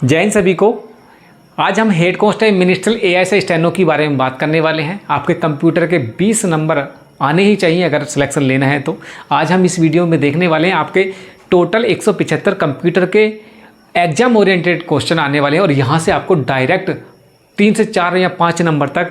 जय हिंद सभी को। आज हम हेड कांस्टेबल मिनिस्ट्रियल एआई से स्टेनो के बारे में बात करने वाले हैं। आपके कंप्यूटर के 20 नंबर आने ही चाहिए अगर सिलेक्शन लेना है तो। आज हम इस वीडियो में देखने वाले हैं आपके टोटल 175 कंप्यूटर के एग्जाम ओरिएंटेड क्वेश्चन आने वाले हैं और यहाँ से आपको डायरेक्ट 3 से 4 या 5 नंबर तक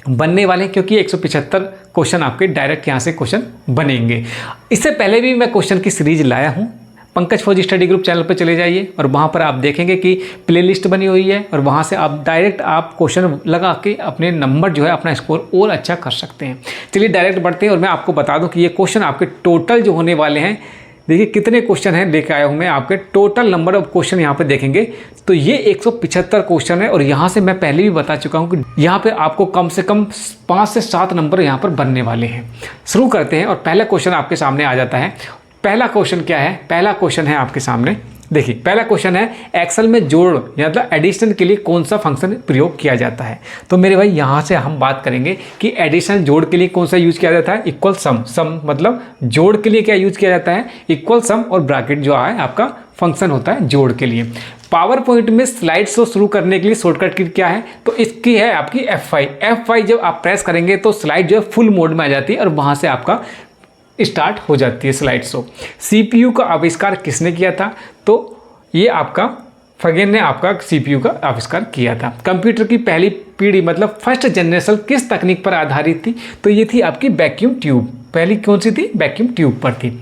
बनने वाले हैं, क्योंकि 175 क्वेश्चन आपके डायरेक्ट यहाँ से क्वेश्चन बनेंगे। इससे पहले भी मैं क्वेश्चन की सीरीज लाया हूँ। पंकज फौजी स्टडी ग्रुप चैनल पर चले जाइए और वहाँ पर आप देखेंगे कि प्लेलिस्ट बनी हुई है और वहाँ से आप डायरेक्ट क्वेश्चन लगा के अपने नंबर जो है अपना स्कोर और अच्छा कर सकते हैं। चलिए डायरेक्ट बढ़ते हैं और मैं आपको बता दूं कि ये क्वेश्चन आपके टोटल जो होने वाले हैं, देखिए कितने क्वेश्चन हैं लेके आया हूँ मैं। आपके टोटल नंबर ऑफ क्वेश्चन यहाँ पे देखेंगे तो ये 175 क्वेश्चन है और यहाँ से मैं पहले भी बता चुका हूँ कि यहाँ पे आपको कम से कम 5 से 7 नंबर यहाँ पर बनने वाले हैं। शुरू करते हैं और पहला क्वेश्चन आपके सामने आ जाता है। पहला क्वेश्चन क्या है? पहला क्वेश्चन है आपके सामने, देखिए पहला क्वेश्चन है एक्सेल में जोड़ या मतलब एडिशन के लिए कौन सा फंक्शन प्रयोग किया जाता है। तो मेरे भाई यहाँ से हम बात करेंगे कि एडिशन जोड़ के लिए कौन सा यूज किया जाता है। इक्वल सम मतलब जोड़ के लिए क्या यूज किया जाता है? इक्वल सम और ब्रैकेट जो है आपका फंक्शन होता है जोड़ के लिए। पावर पॉइंट में स्लाइड शो शुरू करने के लिए शॉर्टकट की क्या है? तो इसकी है आपकी F5 जब आप प्रेस करेंगे तो स्लाइड जो है फुल मोड में आ जाती है और वहाँ से आपका स्टार्ट हो जाती है स्लाइड शो। सीपीयू का आविष्कार किसने किया था? तो ये आपका फगेन ने आपका सीपीयू का आविष्कार किया था। कंप्यूटर की पहली पीढ़ी मतलब फर्स्ट जनरेशन किस तकनीक पर आधारित थी? तो ये थी आपकी वैक्यूम ट्यूब। पहली कौन सी थी? वैक्यूम ट्यूब पर थी।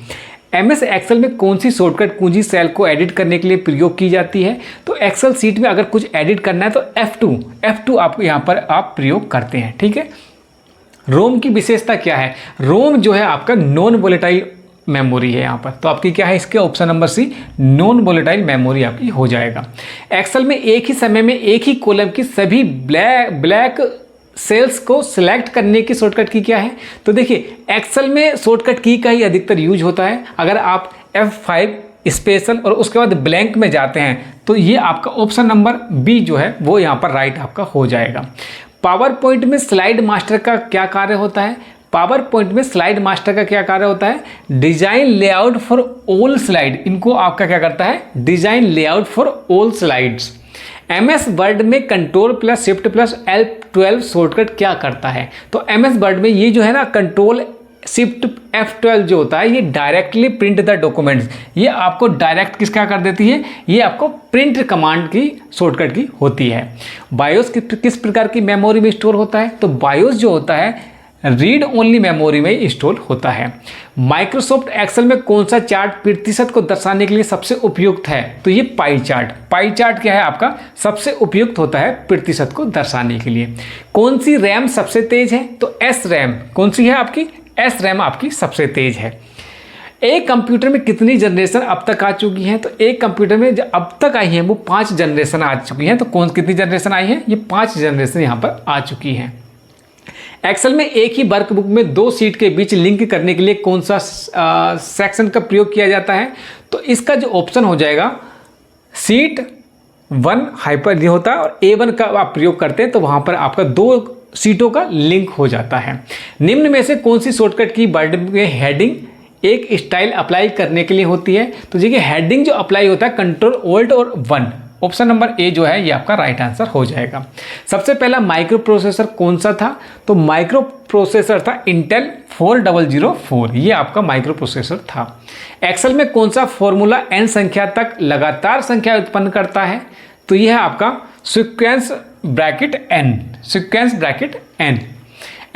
MS एक्सेल में कौन सी शॉर्टकट कुंजी सेल को एडिट करने के लिए प्रयोग की जाती है? तो एक्सेल सीट में अगर कुछ एडिट करना है तो F2 आप यहाँ पर आप प्रयोग करते हैं, ठीक है। रोम की विशेषता क्या है? रोम जो है आपका नॉन वोलेटाइल मेमोरी है यहाँ पर, तो आपकी क्या है इसके option number C, non volatile memory आपकी हो जाएगा। एक्सेल में एक ही समय में एक ही कॉलम की सभी ब्लैक सेल्स को सिलेक्ट करने की शॉर्टकट की क्या है? तो देखिए एक्सेल में शॉर्टकट की का ही अधिकतर यूज होता है। अगर आप F5 स्पेशल और उसके बाद ब्लैंक में जाते हैं तो ये आपका ऑप्शन नंबर बी जो है वो यहाँ पर राइट आपका हो जाएगा। पावर पॉइंट में स्लाइड मास्टर का क्या कार्य होता है? पावर पॉइंट में स्लाइड मास्टर का क्या कार्य होता है? Design layout for all slide. इनको आपका क्या करता है? Design layout for all slides. MS word में control plus shift plus L12 shortcut क्या करता है? तो MS वर्ड में ये जो है ना कंट्रोल शिफ्ट F12 जो होता है ये डायरेक्टली प्रिंट द डॉक्यूमेंट्स, ये आपको डायरेक्ट किसका कर देती है? ये आपको प्रिंट कमांड की शॉर्टकट की होती है। बायोस किस प्रकार की मेमोरी में स्टोर होता है? तो बायोस जो होता है रीड ओनली मेमोरी में स्टोर होता है। माइक्रोसॉफ्ट एक्सेल में कौन सा चार्ट प्रतिशत को दर्शाने के लिए सबसे उपयुक्त है? तो ये पाई चार्ट। पाई चार्ट क्या है आपका? सबसे उपयुक्त होता है प्रतिशत को दर्शाने के लिए। कौन सी रैम सबसे तेज है? तो S रैम। कौन सी है आपकी? S रैम आपकी सबसे तेज है। एक कंप्यूटर में कितनी जनरेशन अब तक आ चुकी हैं? तो एक कंप्यूटर में जो अब तक आई हैं वो 5 जनरेशन आ चुकी हैं। तो कितनी जनरेशन आई है? ये 5 जनरेशन यहाँ पर आ चुकी हैं। एक्सेल में एक ही वर्कबुक में 2 शीट के बीच लिंक करने के लिए कौन सा सेक्शन का प्रयोग किया जाता है? तो इसका जो ऑप्शन हो जाएगा शीट 1 हाइपर होता है और A1 का आप प्रयोग करते हैं तो वहाँ पर आपका 2 सीटों का लिंक हो जाता है। निम्न में से कौन सी शॉर्टकट की वर्ड में हेडिंग एक स्टाइल अप्लाई करने के लिए होती है? तो देखिए हेडिंग जो अप्लाई होता है कंट्रोल ऑल्ट और 1, ऑप्शन नंबर ए जो है ये आपका राइट आंसर हो जाएगा। सबसे पहला माइक्रो प्रोसेसर कौन सा था? तो माइक्रो प्रोसेसर था इंटेल 4004, ये आपका माइक्रो प्रोसेसर था। एक्सेल में कौन सा फॉर्मूला n संख्या तक लगातार संख्या उत्पन्न करता है? तो यह है आपका sequence bracket n।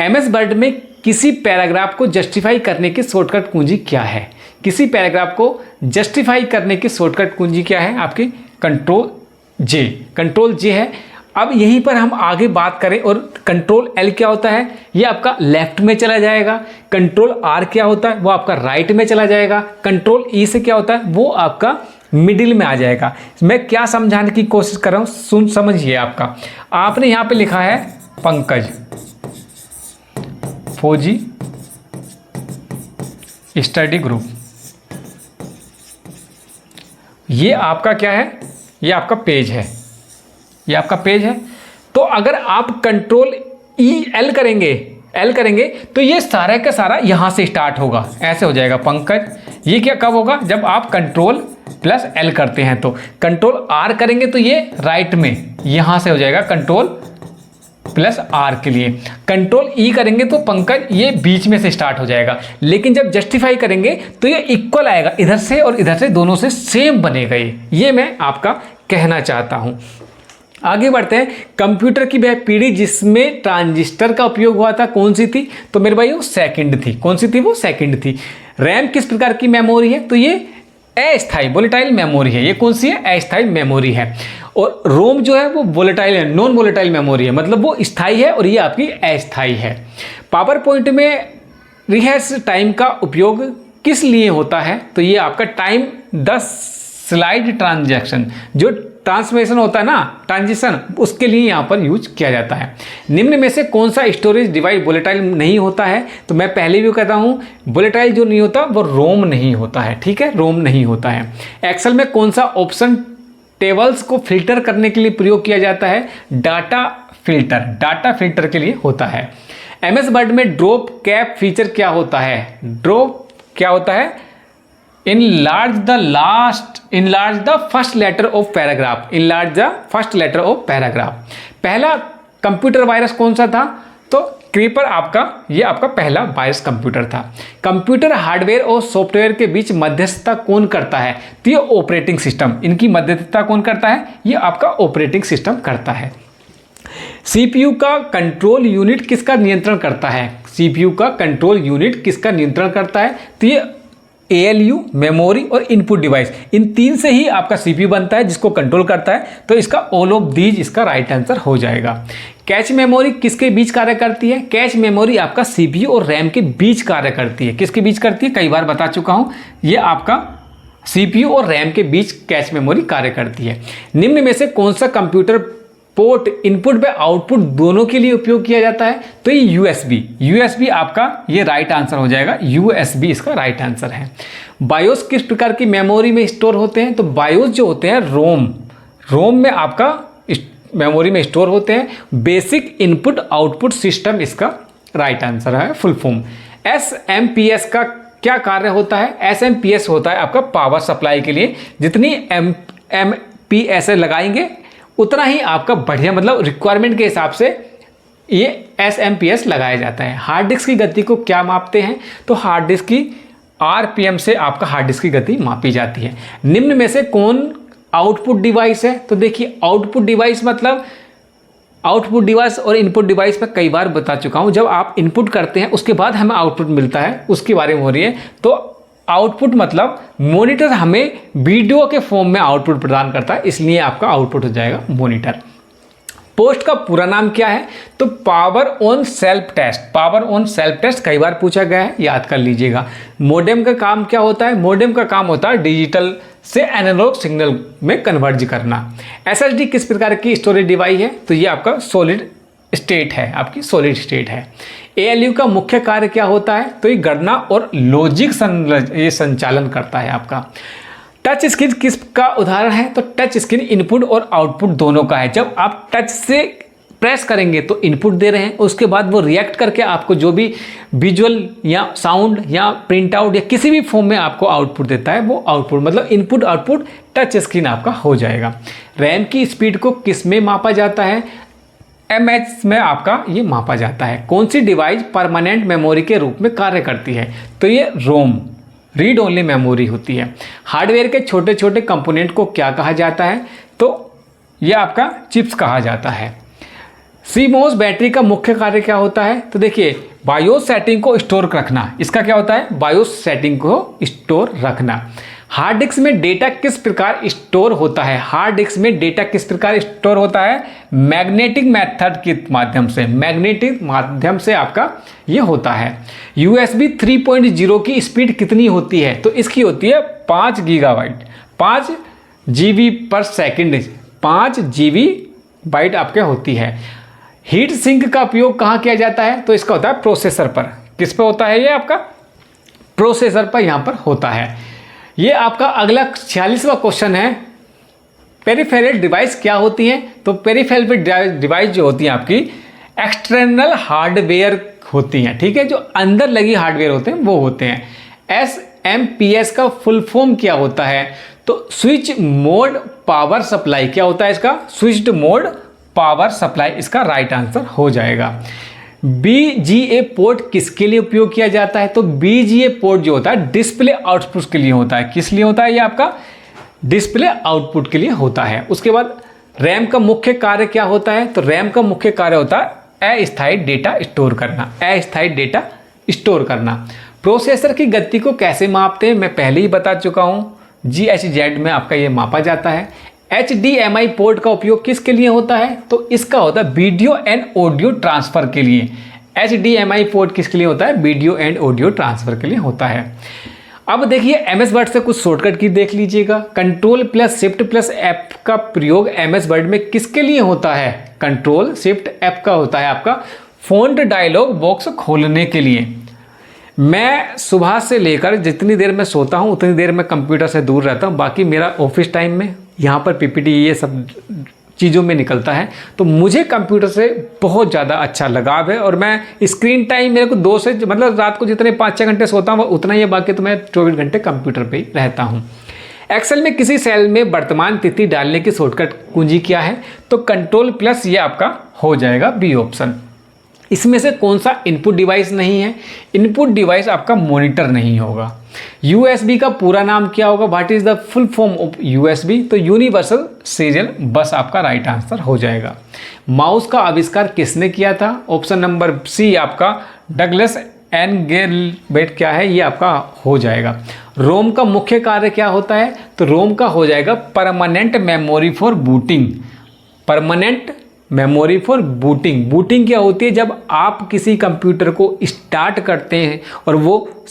MS word में किसी पैराग्राफ को जस्टिफाई करने की शॉर्टकट कुंजी क्या है? किसी पैराग्राफ को जस्टिफाई करने की शॉर्टकट कुंजी क्या है आपकी? कंट्रोल J है। अब यहीं पर हम आगे बात करें और कंट्रोल L क्या होता है? ये आपका लेफ्ट में चला जाएगा। कंट्रोल R क्या होता है? वो आपका राइट में चला जाएगा। कंट्रोल E से क्या होता है? वो आपका मिडिल में आ जाएगा। मैं क्या समझाने की कोशिश कर रहा हूँ समझिए। आपने यहाँ पे लिखा है पंकज फौजी स्टडी ग्रुप, ये आपका क्या है? ये आपका पेज है। तो अगर आप कंट्रोल L करेंगे तो ये सारा का सारा यहाँ से स्टार्ट होगा, ऐसे हो जाएगा पंकज। ये क्या कब होगा? जब आप कंट्रोल प्लस एल करते हैं तो कंट्रोल आर करेंगे तो ये राइट में यहां से हो जाएगा कंट्रोल प्लस आर के लिए। कंट्रोल ई करेंगे तो पंकज ये बीच में से स्टार्ट हो जाएगा, लेकिन जब जस्टिफाई करेंगे तो ये इक्वल आएगा, इधर से और इधर से दोनों से सेम बनेगा। ये मैं आपका कहना चाहता हूं। आगे बढ़ते हैं। कंप्यूटर की वह पीढ़ी जिसमें ट्रांजिस्टर का उपयोग हुआ था कौन सी थी? तो मेरे भाई वो सेकंड थी। कौन सी थी? वो सेकंड थी। रैम किस प्रकार की मेमोरी है? तो ये अस्थायी वोलेटाइल मेमोरी है। ये कौन सी है? अस्थायी मेमोरी है। और रोम जो है वो वोलेटाइल है, नॉन वोलेटाइल मेमोरी है, मतलब वो स्थायी है और ये आपकी अस्थायी है। पावर पॉइंट में रिहर्स टाइम का उपयोग किस लिए होता है? तो ये आपका टाइम 10 स्लाइड ट्रांजैक्शन, जो ट्रांसफॉर्मेशन होता है ना, ट्रांजिशन, उसके लिए यहाँ पर यूज किया जाता है। निम्न में से कौन सा स्टोरेज डिवाइस वोलेटाइल नहीं होता है? तो मैं पहले भी कहता हूँ वोलेटाइल जो नहीं होता वो रोम नहीं होता है। ठीक है, रोम नहीं होता है। एक्सेल में कौन सा ऑप्शन टेबल्स को फिल्टर करने के लिए प्रयोग किया जाता है? डाटा फिल्टर, डाटा फिल्टर के लिए होता है। एमएस वर्ड में ड्रॉप कैप फीचर क्या होता है? ड्रॉप क्या होता है? Enlarge the first letter of paragraph, enlarge the first letter of paragraph. पहला कंप्यूटर वायरस कौन सा था? तो क्रीपर आपका, ये आपका पहला वायरस कंप्यूटर था। कंप्यूटर हार्डवेयर और सॉफ्टवेयर के बीच मध्यस्थता कौन करता है? तो ये ऑपरेटिंग सिस्टम, इनकी मध्यस्थता कौन करता है? ये आपका ऑपरेटिंग सिस्टम करता है। सीपीयू का कंट्रोल यूनिट किसका नियंत्रण करता है? सीपीयू का कंट्रोल यूनिट किसका नियंत्रण करता है? तो ये ALU, मेमोरी और इनपुट डिवाइस, इन तीन से ही आपका सीपीयू बनता है जिसको कंट्रोल करता है। तो इसका ऑल ऑफ दीज इसका राइट आंसर हो जाएगा। कैच मेमोरी किसके बीच कार्य करती है? कैच मेमोरी आपका सीपीयू और रैम के बीच कार्य करती है। किसके बीच करती है? कई बार बता चुका हूं, ये आपका सीपीयू और रैम के बीच कैच मेमोरी कार्य करती है। निम्न में से कौन सा कंप्यूटर पोर्ट इनपुट व आउटपुट दोनों के लिए उपयोग किया जाता है? तो ये यूएसबी आपका ये राइट आंसर हो जाएगा। यूएसबी इसका राइट आंसर है। बायोस किस प्रकार की मेमोरी में स्टोर होते हैं? तो बायोस जो होते हैं रोम में आपका मेमोरी में स्टोर होते हैं। बेसिक इनपुट आउटपुट सिस्टम इसका राइट आंसर है, फुल फॉर्म। SMPS का क्या कार्य होता है? SMPS होता है आपका पावर सप्लाई के लिए। जितनी MPS लगाएंगे उतना ही आपका बढ़िया, मतलब रिक्वायरमेंट के हिसाब से ये SMPS लगाया जाता है। हार्ड डिस्क की गति को क्या मापते हैं? तो हार्ड डिस्क की RPM से आपका हार्ड डिस्क की गति मापी जाती है। निम्न में से कौन आउटपुट डिवाइस है? तो देखिए आउटपुट डिवाइस मतलब आउटपुट डिवाइस और इनपुट डिवाइस पर कई बार बता चुका हूं। जब आप इनपुट करते हैं उसके बाद हमें आउटपुट मिलता है, उसके बारे में हो रही है। तो आउटपुट मतलब मॉनिटर हमें वीडियो के फॉर्म में आउटपुट प्रदान करता है, इसलिए आपका आउटपुट हो जाएगा मॉनिटर। पोस्ट का पूरा नाम क्या है? तो power on self test. Power on self test कई बार पूछा गया है, याद कर लीजिएगा। मॉडेम का काम क्या होता है? मॉडेम का काम होता है डिजिटल से एनालॉग सिग्नल में कन्वर्ज करना। SSD किस प्रकार की स्टोरेज डिवाइस है? तो ये आपका सॉलिड स्टेट है, आपकी सॉलिड स्टेट है। ALU का मुख्य कार्य क्या होता है? तो ये गणना और लॉजिक ये संचालन करता है आपका। टच स्क्रीन किसका उदाहरण है? तो टच स्क्रीन इनपुट और आउटपुट दोनों का है। जब आप टच से प्रेस करेंगे तो इनपुट दे रहे हैं, उसके बाद वो रिएक्ट करके आपको जो भी विजुअल या साउंड या प्रिंट आउट या किसी भी फॉर्म में आपको आउटपुट देता है, वो आउटपुट मतलब इनपुट आउटपुट टच स्क्रीन आपका हो जाएगा। रैम की स्पीड को किस में मापा जाता है? MH में आपका ये मापा जाता है। कौन सी डिवाइस परमानेंट मेमोरी के रूप में कार्य करती है? तो ये रोम, रीड ओनली मेमोरी होती है। हार्डवेयर के छोटे छोटे कंपोनेंट को क्या कहा जाता है? तो ये आपका चिप्स कहा जाता है। CMOS बैटरी का मुख्य कार्य क्या होता है? तो देखिए बायोस सेटिंग को स्टोर रखना, इसका क्या होता है? बायोस सेटिंग को स्टोर रखना। हार्ड डिस्क में डेटा किस प्रकार स्टोर होता है? हार्ड डिस्क में डेटा किस प्रकार स्टोर होता है? मैग्नेटिक मेथड के माध्यम से, मैग्नेटिक माध्यम से आपका ये होता है। USB 3.0 की स्पीड कितनी होती है? तो इसकी होती है 5 गीगाबाइट, 5 GB पर सेकेंड, 5 GB बाइट आपके होती है। हीट सिंक का उपयोग कहाँ किया जाता है? तो इसका होता है प्रोसेसर पर। किस पर होता है? ये आपका प्रोसेसर पर यहाँ पर होता है। ये आपका अगला 46वां क्वेश्चन है। पेरिफेरल डिवाइस क्या होती हैं? तो पेरिफेरल डिवाइस जो होती हैं आपकी एक्सटर्नल हार्डवेयर होती हैं, ठीक है, जो अंदर लगी हार्डवेयर होते हैं वो होते हैं। SMPS का फुल फॉर्म क्या होता है? तो स्विच मोड पावर सप्लाई क्या होता है इसका, स्विच्ड मोड पावर सप्लाई इसका राइट आंसर हो जाएगा। BGA पोर्ट किसके लिए उपयोग किया जाता है, तो BGA पोर्ट जो होता है डिस्प्ले आउटपुट के लिए होता है। किस लिए होता है, ये आपका डिस्प्ले आउटपुट के लिए होता है। उसके बाद रैम का मुख्य कार्य क्या होता है, तो रैम का मुख्य कार्य होता है अस्थायी डेटा स्टोर करना, अस्थायी डेटा स्टोर करना। प्रोसेसर की गति को कैसे मापते हैं, मैं पहले ही बता चुका हूँ, GHZ में आपका ये मापा जाता है। HDMI पोर्ट का उपयोग किसके लिए होता है, तो इसका होता है वीडियो एंड ऑडियो ट्रांसफ़र के लिए। HDMI पोर्ट किसके लिए होता है, वीडियो एंड ऑडियो ट्रांसफ़र के लिए होता है। अब देखिए MS वर्ड से कुछ शॉर्टकट की देख लीजिएगा। Control plus shift plus F का प्रयोग MS वर्ड में किसके लिए होता है, कंट्रोल शिफ्ट F का होता है आपका फ़ॉन्ट डायलॉग बॉक्स खोलने के लिए। मैं सुबह से लेकर जितनी देर मैं सोता हूँ उतनी देर मैं कंप्यूटर से दूर रहता हूँ, बाकी मेरा ऑफिस टाइम में यहाँ पर PPT ये सब चीज़ों में निकलता है, तो मुझे कंप्यूटर से बहुत ज़्यादा अच्छा लगाव है। और मैं स्क्रीन टाइम मेरे को 2 से मतलब रात को जितने 5-6 घंटे सोता हूँ उतना ही, बाकी तो मैं 24 घंटे कंप्यूटर पे ही रहता हूँ। एक्सेल में किसी सेल में वर्तमान तिथि डालने की शॉर्टकट कुंजी क्या है, तो कंट्रोल प्लस ये आपका हो जाएगा बी ऑप्शन। इसमें से कौन सा इनपुट डिवाइस नहीं है, इनपुट डिवाइस आपका मॉनिटर नहीं होगा। USB का पूरा नाम क्या होगा, what is the full form of USB, तो यूनिवर्सल सीरियल बस आपका राइट आंसर हो जाएगा। माउस का आविष्कार किसने किया था, ऑप्शन नंबर सी आपका डगलस एनगेलबर्ट क्या है, ये आपका हो जाएगा। रोम का मुख्य कार्य क्या होता है, तो रोम का हो जाएगा permanent memory for booting, permanent memory for booting. Booting क्या होती है, जब आप किसी कंप्यूटर को स्टार्ट करते हैं और वो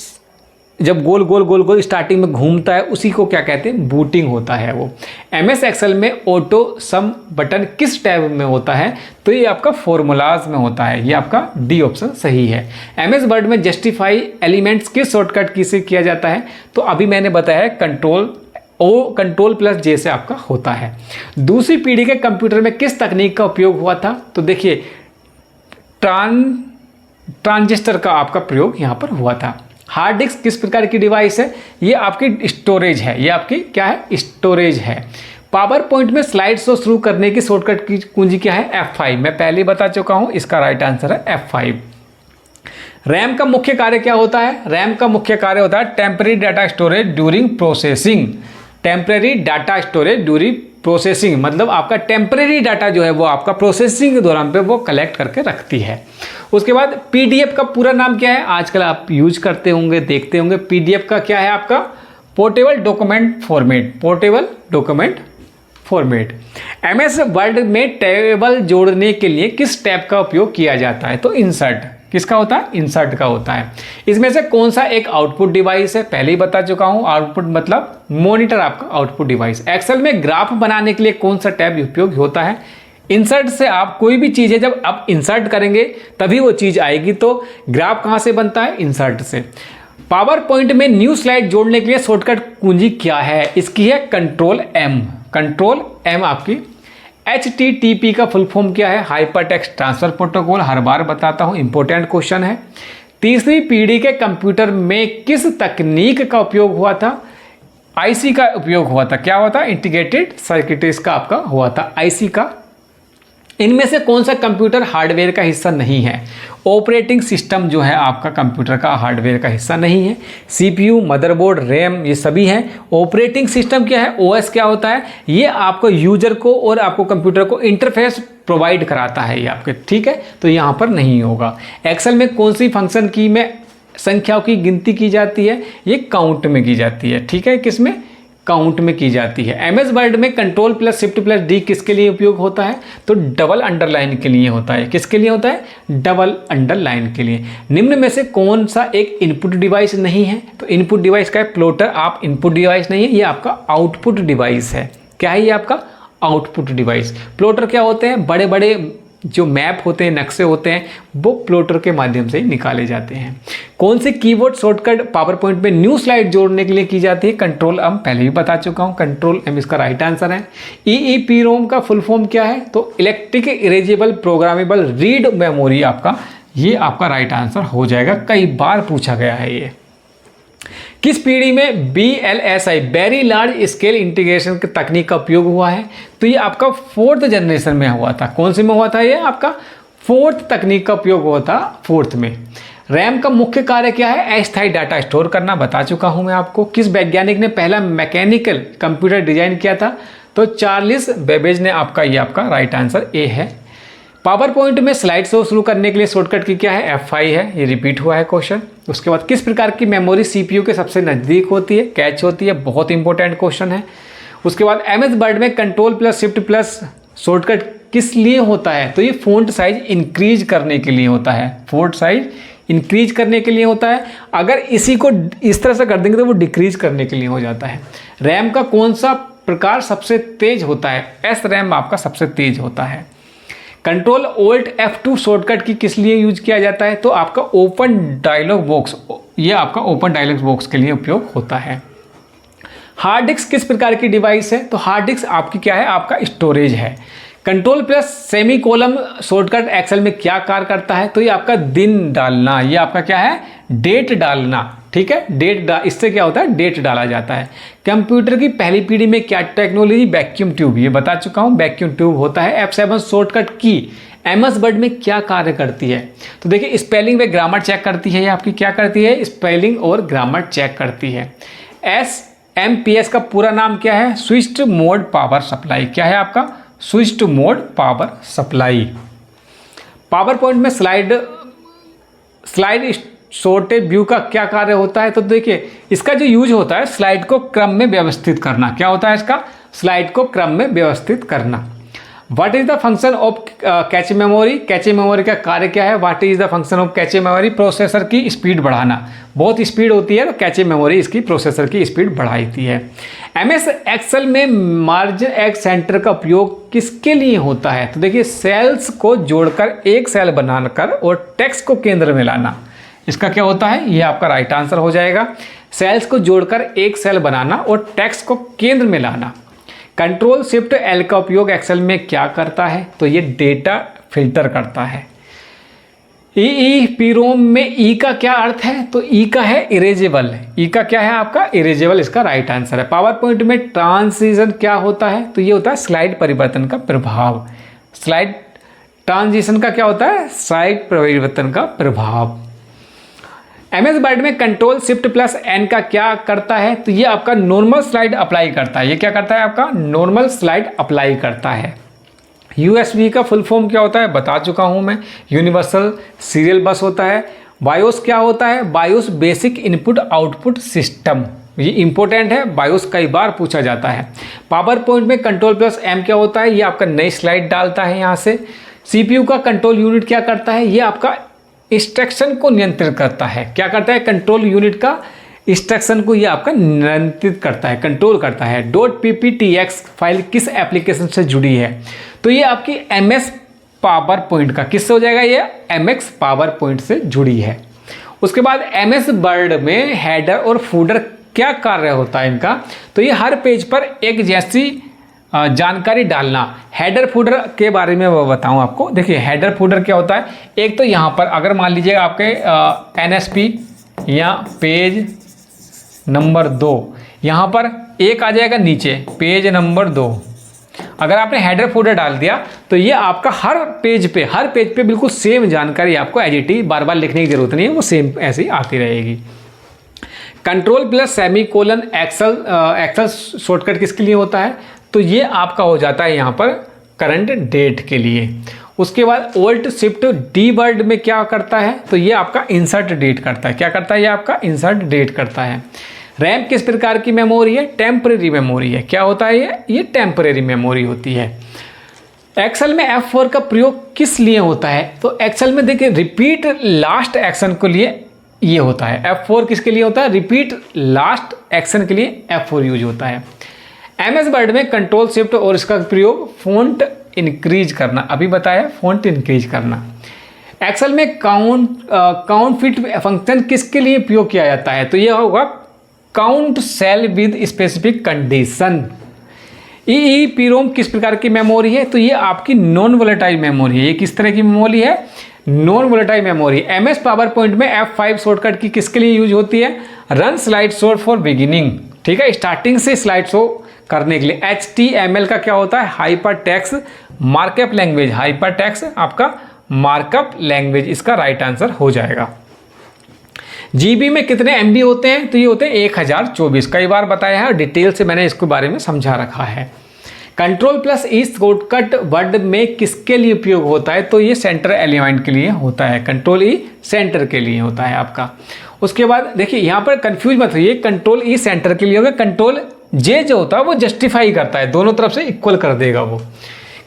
जब गोल गोल गोल गोल स्टार्टिंग में घूमता है, उसी को क्या कहते हैं, बूटिंग होता है वो। MS एक्सेल में ऑटो सम बटन किस टैब में होता है, तो ये आपका फॉर्मूलाज में होता है, ये आपका डी ऑप्शन सही है। MS वर्ड में जस्टिफाई एलिमेंट्स किस शॉर्टकट की से किया जाता है, तो अभी मैंने बताया है कंट्रोल प्लस J से आपका होता है। दूसरी पीढ़ी के कंप्यूटर में किस तकनीक का उपयोग हुआ था, तो देखिए ट्रांजिस्टर का आपका प्रयोग यहाँ पर हुआ था। हार्ड डिस्क किस प्रकार की डिवाइस है, ये आपकी स्टोरेज है, ये आपकी क्या है, स्टोरेज है। पावर पॉइंट में स्लाइड शो शुरू करने की शॉर्टकट की कुंजी क्या है, F5, मैं पहले ही बता चुका हूँ, इसका राइट आंसर है F5। रैम का मुख्य कार्य क्या होता है, रैम का मुख्य कार्य होता है temporary data storage during processing, temporary data storage during processing, मतलब आपका टेम्परेरी डाटा जो है वो आपका प्रोसेसिंग के दौरान पे वो कलेक्ट करके रखती है। उसके बाद PDF का पूरा नाम क्या है, आजकल आप यूज करते होंगे, देखते होंगे, PDF का क्या है आपका portable document format, portable document format. MS word में टेबल जोड़ने के लिए किस टैब का उपयोग किया जाता है, तो इंसर्ट, किसका होता है, इंसर्ट का होता है। इसमें से कौन सा एक आउटपुट डिवाइस है, पहले ही बता चुका हूं, आउटपुट मतलब मॉनिटर आपका आउटपुट डिवाइस। एक्सेल में ग्राफ बनाने के लिए कौन सा टैब उपयोग होता है, इंसर्ट से आप कोई भी चीज़ है जब आप इंसर्ट करेंगे तभी वो चीज़ आएगी, तो ग्राफ कहाँ से बनता है, इंसर्ट से। पावर पॉइंट में न्यू स्लाइड जोड़ने के लिए शॉर्टकट कुंजी क्या है, इसकी है कंट्रोल M, कंट्रोल M आपकी। HTTP का फुल फॉर्म क्या है, हाइपर टेक्स्ट ट्रांसफर प्रोटोकॉल, हर बार बताता हूँ, इंपॉर्टेंट क्वेश्चन है। तीसरी पीढ़ी के कंप्यूटर में किस तकनीक का उपयोग हुआ था, IC का उपयोग हुआ था, क्या हुआ था, इंटीग्रेटेड सर्किट्स का आपका हुआ था, IC का। इनमें से कौन सा कंप्यूटर हार्डवेयर का हिस्सा नहीं है, ऑपरेटिंग सिस्टम जो है आपका कंप्यूटर का हार्डवेयर का हिस्सा नहीं है। CPU, मदरबोर्ड, रैम ये सभी हैं। ऑपरेटिंग सिस्टम क्या है, OS क्या होता है, ये आपको यूजर को और आपको कंप्यूटर को इंटरफेस प्रोवाइड कराता है ये आपके, ठीक है, तो यहाँ पर नहीं होगा। एक्सेल में कौन सी फंक्शन की में संख्याओं की गिनती की जाती है, ये काउंट में की जाती है, ठीक है, किसमें, काउंट में की जाती है। MS वर्ड में control plus shift plus D किसके लिए उपयोग होता है, तो डबल अंडरलाइन के लिए होता है, किसके लिए होता है, डबल अंडरलाइन के लिए। निम्न में से कौन सा एक इनपुट डिवाइस नहीं है, तो इनपुट डिवाइस का है प्लॉटर, आप इनपुट डिवाइस नहीं है, ये आपका आउटपुट डिवाइस है। क्या है ये आपका आउटपुट डिवाइस। प्लॉटर क्या होते हैं, बड़े बड़े जो मैप होते हैं, नक्शे होते हैं, वो प्लॉटर के माध्यम से ही निकाले जाते हैं। कौन से कीबोर्ड शॉर्टकट पावर पॉइंट में न्यू स्लाइड जोड़ने के लिए की जाती है, कंट्रोल M, पहले भी बता चुका हूँ, कंट्रोल M इसका राइट आंसर है। EEPROM का फुल फॉर्म क्या है, तो electric erasable programmable read memory आपका, ये आपका राइट आंसर हो जाएगा, कई बार पूछा गया है ये। किस पीढ़ी में BLSI very large scale integration की तकनीक का उपयोग हुआ है? तो ये आपका 4th जनरेशन में हुआ था। कौन से में हुआ था? ये आपका 4th तकनीक का उपयोग हुआ था 4th में। रैम का मुख्य कार्य क्या है? अस्थायी डाटा स्टोर करना, बता चुका हूं मैं आपको। किस वैज्ञानिक ने पहला मैकेनिकल कंप्यूटर डिजाइन किया था? तो चार्ल्स बेबेज ने। ये आपका राइट आंसर ए है। पावर पॉइंट में स्लाइड शो शुरू करने के लिए शॉर्टकट की क्या है? F5 है। ये रिपीट हुआ है क्वेश्चन। उसके बाद किस प्रकार की मेमोरी CPU के सबसे नज़दीक होती है? कैच होती है। बहुत इंपॉर्टेंट क्वेश्चन है। उसके बाद MS वर्ड में control plus shift plus shortcut किस लिए होता है? तो ये फ़ॉन्ट साइज इंक्रीज करने के लिए होता है। फ़ॉन्ट साइज इंक्रीज करने के लिए होता है। अगर इसी को इस तरह से कर देंगे तो वो डिक्रीज करने के लिए हो जाता है। रैम का कौन सा प्रकार सबसे तेज होता है? S रैम आपका सबसे तेज होता है। कंट्रोल Alt F2 शॉर्टकट की किस लिए यूज किया जाता है? तो आपका ओपन डायलॉग बॉक्स, ये आपका ओपन डायलॉग बॉक्स के लिए उपयोग होता है। हार्ड डिस्क किस प्रकार की डिवाइस है? तो हार्ड डिस्क आपकी क्या है? आपका स्टोरेज है। Control plus semicolon shortcut Excel में क्या कार्य करता है? तो ये आपका दिन डालना, ये आपका क्या है? डेट डालना। ठीक है, इससे क्या होता है? डेट डाला जाता है। कंप्यूटर की पहली पीढ़ी में क्या टेक्नोलॉजी? वैक्यूम ट्यूब, ये बता चुका हूँ, वैक्यूम ट्यूब होता है। F7 शॉर्टकट की MS वर्ड में क्या कार्य करती है? तो देखिए, स्पेलिंग व ग्रामर चेक करती है। ये आपकी क्या करती है? स्पेलिंग और ग्रामर चेक करती है। SMPS का पूरा नाम क्या है? Switched mode power supply. क्या है आपका? Switched mode power supply. Power point में स्लाइड सॉर्टेड व्यू का क्या कार्य होता है? तो देखिए, इसका जो यूज होता है स्लाइड को क्रम में व्यवस्थित करना। क्या होता है इसका? स्लाइड को क्रम में व्यवस्थित करना। What is the function of cache memory? Cache memory का कार्य क्या है? What is the function of cache memory? Processor की स्पीड बढ़ाना। बहुत स्पीड होती है तो कैच मेमोरी इसकी प्रोसेसर की स्पीड बढ़ाती है। MS एक्सेल में मार्जिन एक्स सेंटर का उपयोग किसके लिए होता है? तो देखिए, सेल्स को जोड़कर एक सेल बनाकर और टेक्स्ट को केंद्र में लाना, इसका क्या होता है? ये आपका राइट आंसर हो जाएगा। सेल्स को जोड़कर एक सेल बनाना और टेक्स्ट को केंद्र में लाना। कंट्रोल शिफ्ट L का उपयोग एक्सेल में क्या करता है? तो ये डेटा फिल्टर करता है। EEPROM में E का क्या अर्थ है? तो E का है इरेजेबल। E का क्या है आपका? इरेजेबल, इसका राइट आंसर है। पावर पॉइंट में ट्रांजिशन क्या होता है? तो ये होता है स्लाइड परिवर्तन का प्रभाव। स्लाइड ट्रांजिशन का क्या होता है? स्लाइड परिवर्तन का प्रभाव। MS वर्ड में कंट्रोल शिफ्ट प्लस N का क्या करता है? तो ये आपका नॉर्मल स्लाइड अप्लाई करता है। ये क्या करता है? आपका नॉर्मल स्लाइड अप्लाई करता है। USB का फुल फॉर्म क्या होता है? बता चुका हूं मैं, यूनिवर्सल सीरियल बस होता है। बायोस क्या होता है? BIOS basic input output system. ये इंपॉर्टेंट है, बायोस कई बार पूछा जाता है। पावर पॉइंट में कंट्रोल प्लस M क्या होता है? ये आपका नई स्लाइड डालता है यहाँ से। CPU का कंट्रोल यूनिट क्या करता है? ये आपका इंस्ट्रक्शन को नियंत्रित करता है। क्या करता है? कंट्रोल यूनिट का इंस्ट्रक्शन को ये आपका नियंत्रित करता है, कंट्रोल करता है। .pptx फाइल किस एप्लीकेशन से जुड़ी है? तो ये आपकी MS पावर पॉइंट का किससे हो जाएगा? ये MX पावर पॉइंट से जुड़ी है। उसके बाद MS वर्ड में हेडर और फूडर क्या कार्य होता है इनका? तो ये हर पेज पर एक जैसी जानकारी डालना। हेडर फूडर के बारे में वो बताऊं आपको। देखिए, हेडर फूडर क्या होता है? एक तो यहाँ पर अगर मान लीजिए आपके NSP या पेज नंबर 2, यहाँ पर एक आ जाएगा नीचे पेज नंबर 2। अगर आपने हेडर फूडर डाल दिया तो ये आपका हर पेज पे बिल्कुल सेम जानकारी आपको एज इट इज बार बार लिखने की जरूरत नहीं है, वो सेम ऐसे ही आती रहेगी। Control plus semicolon Excel shortcut किसके लिए होता है? तो ये आपका हो जाता है यहाँ पर करंट डेट के लिए। उसके बाद Alt Shift D वर्ड में क्या करता है? तो ये आपका इंसर्ट डेट करता है। क्या करता है? ये आपका इंसर्ट डेट करता है। रैम किस प्रकार की मेमोरी है? टेम्परेरी मेमोरी है। क्या होता है ये टेम्परेरी मेमोरी होती है। एक्सेल में F4 का प्रयोग किस लिए होता है? तो एक्सेल में देखिए, रिपीट लास्ट एक्शन के लिए ये होता है। F4 किसके लिए होता है? रिपीट लास्ट एक्शन के लिए F4 यूज होता है। MS वर्ड में कंट्रोल शिफ्ट और इसका प्रयोग फ़ॉन्ट इंक्रीज करना, अभी बताया, फ़ॉन्ट इंक्रीज करना। एक्सेल में काउंट फिट फंक्शन किसके लिए उपयोग किया जाता है? तो यह होगा count cell with specific condition. EEPROM किस प्रकार की मेमोरी है? तो ये आपकी नॉन वोलेटाइल मेमोरी है। ये किस तरह की मेमोरी है? Non volatile memory. MS power point में F5 शॉर्टकट की किसके लिए यूज होती है? Run slide show for beginning, ठीक है, स्टार्टिंग से स्लाइड शो करने के लिए। HTML का क्या होता है? Hyper text markup language, hyper text आपका मार्कअप लैंग्वेज इसका राइट आंसर हो जाएगा। GB में कितने MB होते हैं? तो ये होते हैं 1024, कई बार बताया है और डिटेल से मैंने इसके बारे में समझा रखा है। Ctrl+E शॉर्टकट वर्ड में किसके लिए उपयोग होता है? तो ये सेंटर एलिमेंट के लिए होता है। Ctrl+E सेंटर के लिए होता है आपका। उसके बाद देखिए यहाँ पर कंफ्यूज मत होइए, Ctrl+E सेंटर के लिए होगा, Ctrl+J जो होता है वो जस्टिफाई करता है, दोनों तरफ से इक्वल कर देगा वो।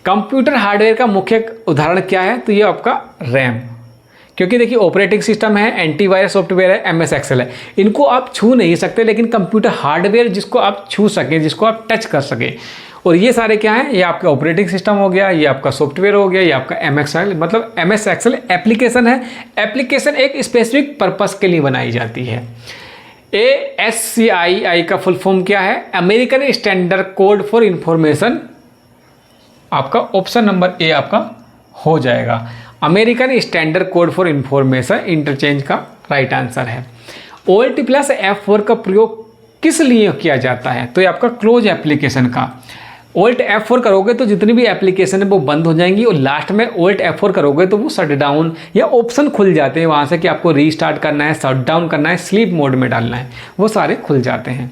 कंप्यूटर हार्डवेयर का मुख्य उदाहरण क्या है? तो ये आपका रैम, क्योंकि देखिए ऑपरेटिंग सिस्टम है, एंटीवायरस सॉफ्टवेयर है, MS एक्सेल है, इनको आप छू नहीं सकते, लेकिन कंप्यूटर हार्डवेयर जिसको आप छू सकें, जिसको आप टच कर सकें, और ये सारे क्या हैं? ये आपका ऑपरेटिंग सिस्टम हो गया, ये आपका सॉफ्टवेयर हो गया, ये आपका MS एक्सेल एप्लीकेशन है। एप्लीकेशन एक स्पेसिफिक पर्पस के लिए बनाई जाती है। ASCII का फुल फॉर्म क्या है? American standard code for information, आपका ऑप्शन नंबर A आपका हो जाएगा। American standard code for information interchange का राइट आंसर है। Alt+F4 का प्रयोग किस लिए किया जाता है? तो ये आपका क्लोज एप्लीकेशन का। Alt+F4 करोगे तो जितनी भी एप्लीकेशन है वो बंद हो जाएंगी, और लास्ट में Alt+F4 करोगे तो वो शट डाउन या ऑप्शन खुल जाते हैं वहाँ से कि आपको रीस्टार्ट करना है, शट डाउन करना है, स्लीप मोड में डालना है, वो सारे खुल जाते हैं।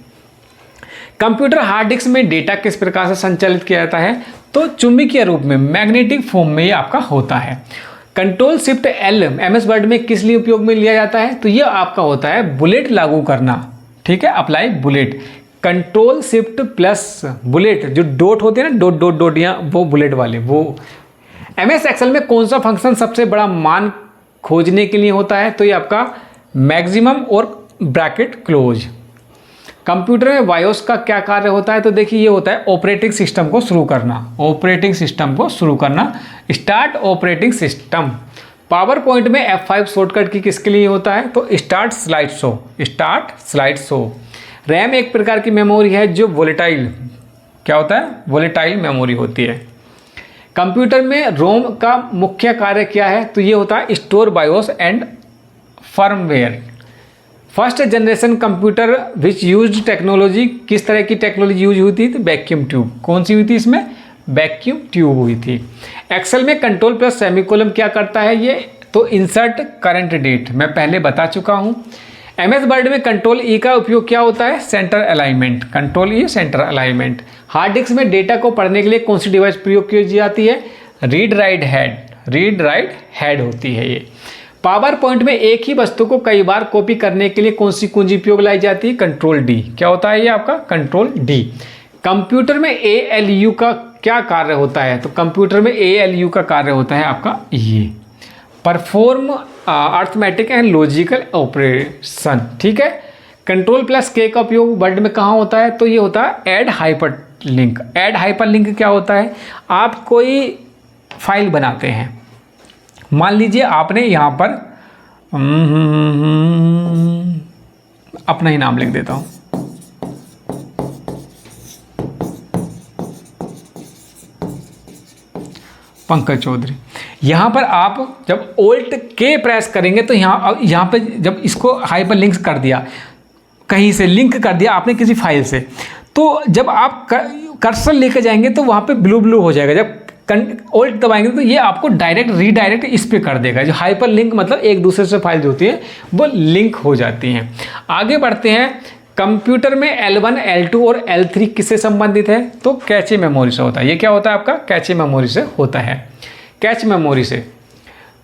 कंप्यूटर हार्ड डिस्क में डेटा किस प्रकार से संचालित किया जाता है? तो चुंबकीय रूप में, मैग्नेटिक फॉर्म में ये आपका होता है। Ctrl+Shift+L MS वर्ड में किस लिए उपयोग में लिया जाता है? तो ये आपका होता है बुलेट लागू करना, ठीक है, अप्लाई बुलेट। Ctrl+Shift+ बुलेट, जो डॉट होते हैं ना, डॉट डॉट डॉट, या वो बुलेट वाले वो। MS एक्सेल में कौन सा फंक्शन सबसे बड़ा मान खोजने के लिए होता है? तो ये आपका मैक्सिमम और ब्रैकेट क्लोज। कंप्यूटर में बायोस का क्या कार्य होता है? तो देखिए ये होता है ऑपरेटिंग सिस्टम को शुरू करना, ऑपरेटिंग सिस्टम को शुरू करना, start operating system. Power point में F5 शॉर्टकट की किसके लिए होता है? तो start slide show, start slide show. RAM एक प्रकार की मेमोरी है जो वोलेटाइल, क्या होता है? वोलेटाइल मेमोरी होती है। कंप्यूटर में रोम का मुख्य कार्य क्या है? तो ये होता है store BIOS and firmware. First generation computer which used technology, किस तरह की टेक्नोलॉजी यूज हुई थी? तो वैक्यूम ट्यूब। कौन सी हुई थी इसमें? वैक्यूम ट्यूब हुई थी। एक्सेल में Ctrl+सेमीकोलन क्या करता है? ये तो इंसर्ट करंट डेट, मैं पहले बता चुका हूँ। MS वर्ड में Ctrl+E का उपयोग क्या होता है? Centre alignment, Ctrl+E centre alignment. Hard disk में डेटा को पढ़ने के लिए कौन सी डिवाइस प्रयोग की जाती है? Read write head, read write head होती है ये। पावर पॉइंट में एक ही वस्तु को कई बार कॉपी करने के लिए कौन सी कुंजी उपयोग लाई जाती है? Ctrl+D। क्या होता है ये आपका? Ctrl+D। कंप्यूटर में ALU का क्या कार्य होता है? तो कंप्यूटर में ALU का कार्य होता है आपका ये perform arithmetic and logical operation, ठीक है। Ctrl+K का उपयोग वर्ड में कहाँ होता है? तो ये होता है add hyper link. Add hyper link क्या होता है? आप कोई फाइल बनाते हैं, मान लीजिए आपने यहाँ पर अपना ही नाम लिख देता हूँ, पंकज चौधरी। यहाँ पर आप जब Alt+K प्रेस करेंगे तो यहाँ पे जब इसको हाइपर लिंक कर दिया, कहीं से लिंक कर दिया आपने किसी फाइल से, तो जब आप कर्सर लेकर जाएंगे तो वहाँ पे ब्लू ब्लू हो जाएगा। जब Alt दबाएंगे तो ये आपको डायरेक्ट रीडायरेक्ट इस पे कर देगा। जो हाइपर लिंक मतलब एक दूसरे से फाइल जो होती है वो लिंक हो जाती हैं। आगे बढ़ते हैं। कंप्यूटर में L1, L2 और L3 किससे संबंधित है? तो कैचे मेमोरी से होता है। ये क्या होता है आपका? कैचे मेमोरी से होता है। कैच मेमोरी से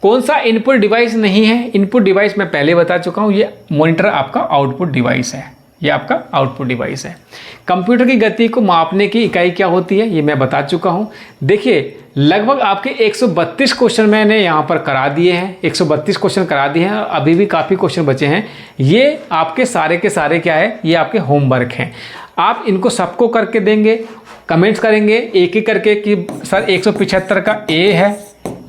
कौन सा इनपुट डिवाइस नहीं है? इनपुट डिवाइस मैं पहले बता चुका हूँ, ये मॉनिटर आपका आउटपुट डिवाइस है, ये आपका आउटपुट डिवाइस है। कंप्यूटर की गति को मापने की इकाई क्या होती है? ये मैं बता चुका हूँ। देखिए लगभग आपके 132 क्वेश्चन मैंने यहाँ पर करा दिए हैं, 132 क्वेश्चन करा दिए हैं, अभी भी काफ़ी क्वेश्चन बचे हैं। ये आपके सारे के सारे क्या है? ये आपके होमवर्क हैं। आप इनको सबको करके देंगे, कमेंट्स करेंगे एक एक करके कि सर 175 का A है,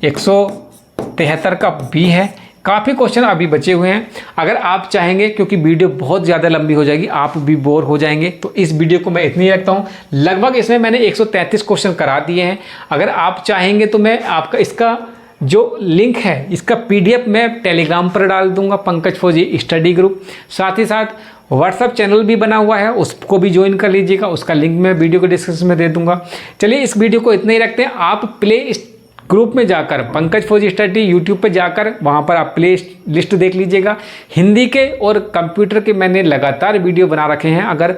173 का B है। काफ़ी क्वेश्चन अभी बचे हुए हैं। अगर आप चाहेंगे, क्योंकि वीडियो बहुत ज़्यादा लंबी हो जाएगी, आप भी बोर हो जाएंगे, तो इस वीडियो को मैं इतनी रखता हूँ। लगभग इसमें मैंने 133 क्वेश्चन करा दिए हैं। अगर आप चाहेंगे तो मैं आपका इसका जो लिंक है इसका PDF मैं टेलीग्राम पर डाल दूंगा, पंकज फौजी स्टडी ग्रुप। साथ ही साथ व्हाट्सअप चैनल भी बना हुआ है, उसको भी ज्वाइन कर लीजिएगा, उसका लिंक मैं वीडियो के डिस्क्रिप्शन में दे दूंगा। चलिए इस वीडियो को इतना ही रखते हैं। आप प्ले ग्रुप में जाकर पंकज फौजी स्टडी यूट्यूब पे जाकर वहाँ पर आप प्ले लिस्ट देख लीजिएगा। हिंदी के और कंप्यूटर के मैंने लगातार वीडियो बना रखे हैं। अगर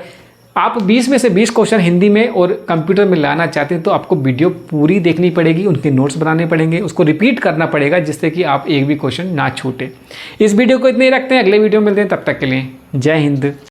आप 20 में से 20 क्वेश्चन हिंदी में और कंप्यूटर में लाना चाहते हैं तो आपको वीडियो पूरी देखनी पड़ेगी, उनके नोट्स बनाने पड़ेंगे, उसको रिपीट करना पड़ेगा जिससे कि आप एक भी क्वेश्चन ना छूटे। इस वीडियो को इतने ही रखते हैं, अगले वीडियो में मिलते हैं, तब तक के लिए जय हिंद।